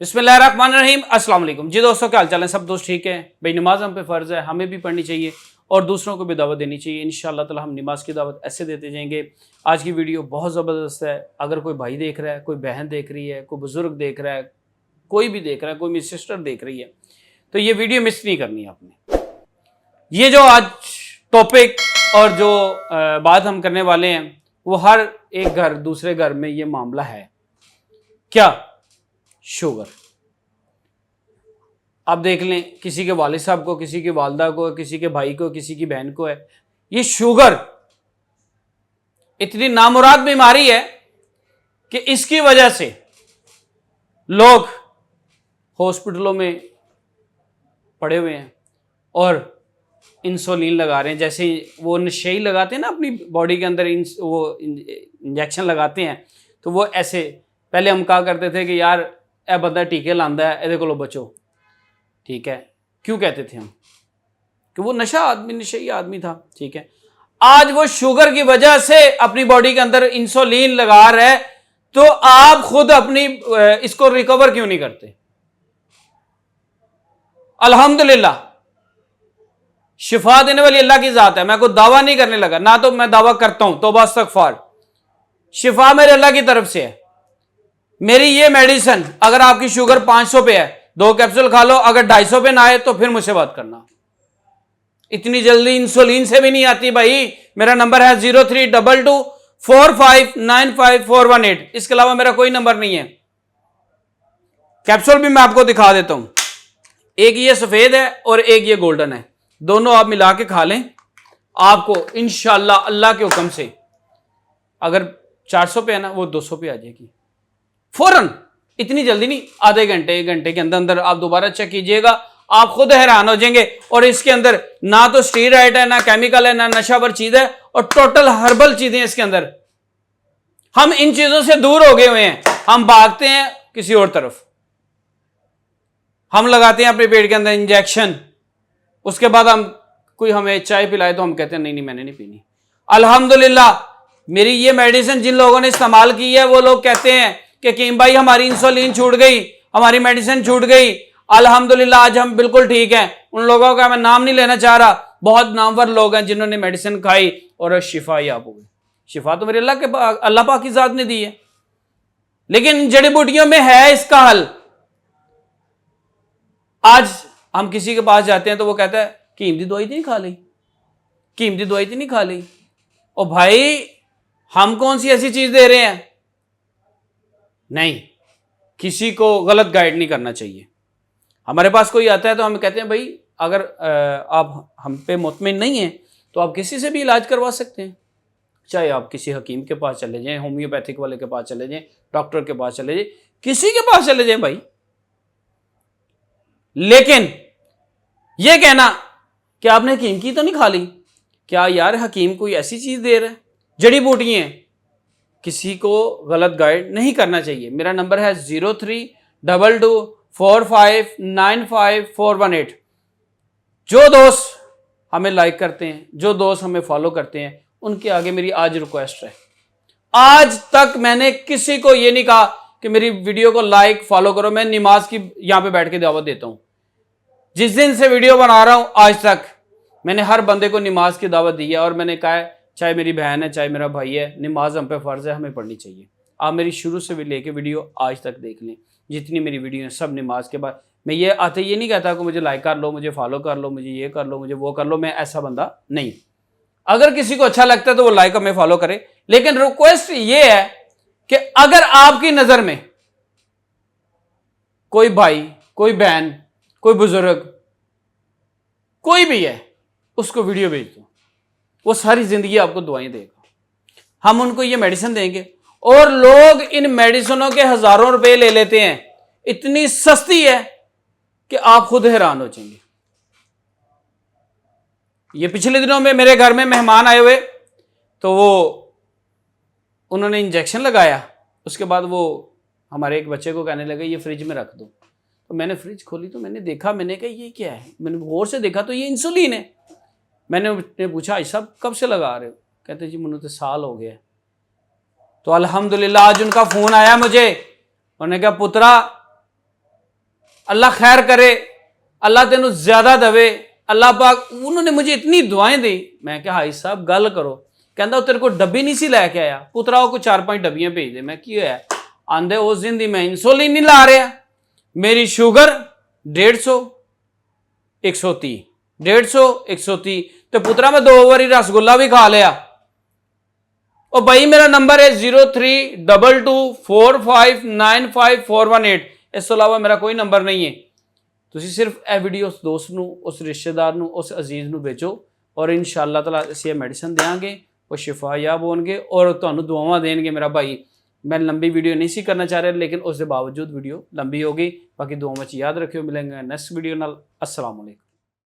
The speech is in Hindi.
बिस्मिल्लाहिर्रहमानिर्रहीम अस्सलाम वालेकुम जी दोस्तों, क्या हाल चाल है? सब दोस्त ठीक है भाई? नमाज हम पे फ़र्ज़ है, हमें भी पढ़नी चाहिए और दूसरों को भी दावत देनी चाहिए। इंशाअल्लाह ताला हम नमाज की दावत ऐसे देते जाएंगे। आज की वीडियो बहुत ज़बरदस्त है। अगर कोई भाई देख रहा है, कोई बहन देख रही है, कोई बुज़ुर्ग देख रहा है, कोई भी देख रहा है, कोई मेरी सिस्टर देख रही है, तो ये वीडियो मिस नहीं करनी आपने। ये जो आज टॉपिक और जो बात हम करने वाले हैं, वो हर एक घर दूसरे घर में ये मामला है। क्या? शुगर। आप देख लें, किसी के वालिद साहब को, किसी की वालदा को, किसी के भाई को, किसी की बहन को है ये शुगर। इतनी नामुराद बीमारी है कि इसकी वजह से लोग हॉस्पिटलों में पड़े हुए हैं और इंसुलिन लगा रहे हैं। जैसे वो नशेई लगाते हैं ना अपनी बॉडी के अंदर, वो इंजेक्शन लगाते हैं, तो वो ऐसे पहले हम कहा करते थे कि यार ए बंदा टीके लांदा है, एदे कोलो बचो। ठीक है, क्यों कहते थे हम? कि वो नशेई आदमी था। ठीक है, आज वो शुगर की वजह से अपनी बॉडी के अंदर इंसुलिन लगा रहा है, तो आप खुद अपनी इसको रिकवर क्यों नहीं करते? अल्हम्दुलिल्लाह, शिफा देने वाली अल्लाह की जात है। मैं कोई दावा नहीं करने लगा, ना तो मैं दावा करता हूं, तौबा इस्तगफार। शिफा मेरे अल्लाह की तरफ से है। मेरी ये मेडिसिन, अगर आपकी शुगर 500 पे है, 2 कैप्सूल खा लो, अगर 250 पे ना आए तो फिर मुझसे बात करना। इतनी जल्दी इंसुलिन से भी नहीं आती भाई। मेरा नंबर है 032245954118। इसके अलावा मेरा कोई नंबर नहीं है। कैप्सूल भी मैं आपको दिखा देता हूं। एक ये सफेद है और एक ये गोल्डन है। दोनों आप मिला के खा लें, आपको इंशाअल्लाह अल्लाह के हुक्म से अगर 400 पे है ना, वो 200 पे आ जाएगी फौरन। इतनी जल्दी नहीं, आधे घंटे 1 घंटे के अंदर अंदर आप दोबारा चेक कीजिएगा, आप खुद हैरान हो जाएंगे। और इसके अंदर ना तो स्टीरॉयड है, ना केमिकल है, ना नशावर चीज है, और टोटल हर्बल चीजें इसके अंदर। हम इन चीजों से दूर हो गए हुए हैं, हम भागते हैं किसी और तरफ। हम लगाते हैं अपने पेट के अंदर इंजेक्शन, उसके बाद हम कोई हमें चाय पिलाए तो हम कहते हैं नहीं नहीं मैंने नहीं पीनी। अल्हम्दुलिल्लाह, मेरी ये मेडिसिन जिन लोगों ने इस्तेमाल की है, वो लोग कहते हैं कि कीम भाई हमारी इंसुलिन छूट गई, हमारी मेडिसिन छूट गई। अल्हम्दुलिल्लाह, आज हम बिल्कुल ठीक हैं। उन लोगों का मैं नाम नहीं लेना चाह रहा, बहुत नामवर लोग हैं जिन्होंने मेडिसिन खाई और शिफा याब हो गई। शिफा तो मेरे अल्लाह पाक की जात ने दी है, लेकिन जड़ी बूटियों में है इसका हल। आज हम किसी के पास जाते हैं तो वो कहता है कीम दी दवाई तो नहीं खा ली, कीम दी दवाई तो नहीं खा ली। और भाई हम कौन सी ऐसी चीज दे रहे हैं? नहीं, किसी को गलत गाइड नहीं करना चाहिए। हमारे पास कोई आता है तो हम कहते हैं भाई अगर आप हम पे मुतमिन नहीं है तो आप किसी से भी इलाज करवा सकते हैं। चाहे आप किसी हकीम के पास चले जाएं, होम्योपैथिक वाले के पास चले जाएं, डॉक्टर के पास चले जाएं, किसी के पास चले जाएं भाई। लेकिन यह कहना कि आपने हकीम की तो नहीं खा ली, क्या यार हकीम कोई ऐसी चीज दे रहा है? जड़ी बूटियां, किसी को गलत गाइड नहीं करना चाहिए। मेरा नंबर है 032245954118। जो दोस्त हमें लाइक करते हैं, जो दोस्त हमें फॉलो करते हैं, उनके आगे मेरी आज रिक्वेस्ट है। आज तक मैंने किसी को यह नहीं कहा कि मेरी वीडियो को लाइक फॉलो करो। मैं नमाज की यहां पे बैठ के दावत देता हूं। जिस दिन से वीडियो बना रहा हूं आज तक मैंने हर बंदे को नमाज की दावत दी है, और मैंने कहा है चाहे मेरी बहन है, चाहे मेरा भाई है, नमाज हम पे फ़र्ज़ है, हमें पढ़नी चाहिए। आप मेरी शुरू से भी लेके वीडियो आज तक देख लें, जितनी मेरी वीडियो है सब नमाज के बाद। मैं ये नहीं कहता कि मुझे लाइक कर लो, मुझे फॉलो कर लो, मुझे ये कर लो, मुझे वो कर लो। मैं ऐसा बंदा नहीं। अगर किसी को अच्छा लगता है तो वो लाइक हमें फॉलो करे, लेकिन रिक्वेस्ट ये है कि अगर आपकी नज़र में कोई भाई, कोई बहन, कोई बुजुर्ग, कोई भी है, उसको वीडियो भेज दो। वो सारी जिंदगी आपको दुआएं देगा। हम उनको ये मेडिसिन देंगे, और लोग इन मेडिसिनों के हजारों रुपए ले लेते हैं। इतनी सस्ती है कि आप खुद हैरान हो जाएंगे। ये पिछले दिनों में मेरे घर में मेहमान आए हुए, तो वो उन्होंने इंजेक्शन लगाया। उसके बाद वो हमारे एक बच्चे को कहने लगे ये फ्रिज में रख दो। तो मैंने फ्रिज खोली तो मैंने देखा, मैंने कहा ये क्या है? मैंने गौर से देखा तो ये इंसुलिन है। मैंने पूछा ये सब कब से लगा रहे हो? कहते जी मुझे तो साल हो गया। तो अल्हम्दुलिल्लाह आज उनका फ़ोन आया मुझे, उन्होंने कहा पुत्रा अल्लाह खैर करे, अल्लाह तेन ज्यादा दवे, अल्लाह पाक। उन्होंने मुझे इतनी दुआएं दी। मैं क्या हाई साहब गल करो, कहता तेरे को डब्बी नहीं सी लैके आया, पुत्रा को 4-5 डब्बियां भेज दे। मैं की होया? आंदे उस दिन दी मैं इंसुलिन नहीं ला रहा, मेरी शुगर 150, 130, 150, 130, तो पुत्रा मैं 2 बारी रसगुल्ला भी खा लिया। और भाई मेरा नंबर है 032245954118। इस तो इलावा मेरा कोई नंबर नहीं है। ਤੁਸੀਂ ਸਿਰਫ ਇਹ ਵੀਡੀਓ ਉਸ ਦੋਸਤ ਨੂੰ, ਉਸ ਰਿਸ਼ਤੇਦਾਰ ਨੂੰ, ਉਸ ਅਜ਼ੀਜ਼ ਨੂੰ ਭੇਜੋ ਔਰ ਇਨਸ਼ਾਅੱਲਾ ਤਾਲਾ ਅਸੀਂ ਇਹ ਮੈਡੀਸਨ ਦੇਵਾਂਗੇ, ਉਹ ਸ਼ਿਫਾਯਾਬ ਹੋਣਗੇ ਔਰ ਤੁਹਾਨੂੰ ਦੁਆਵਾਂ ਦੇਣਗੇ। ਮੇਰਾ ਭਾਈ मैं लंबी वीडियो नहीं सी करना चाह रहा, लेकिन उसके बावजूद वीडियो लंबी हो गई। बाकी दुआओं में याद रखियो, मिलेंगे नेक्स्ट वीडियो नाल। अस्सलाम वालेकुम।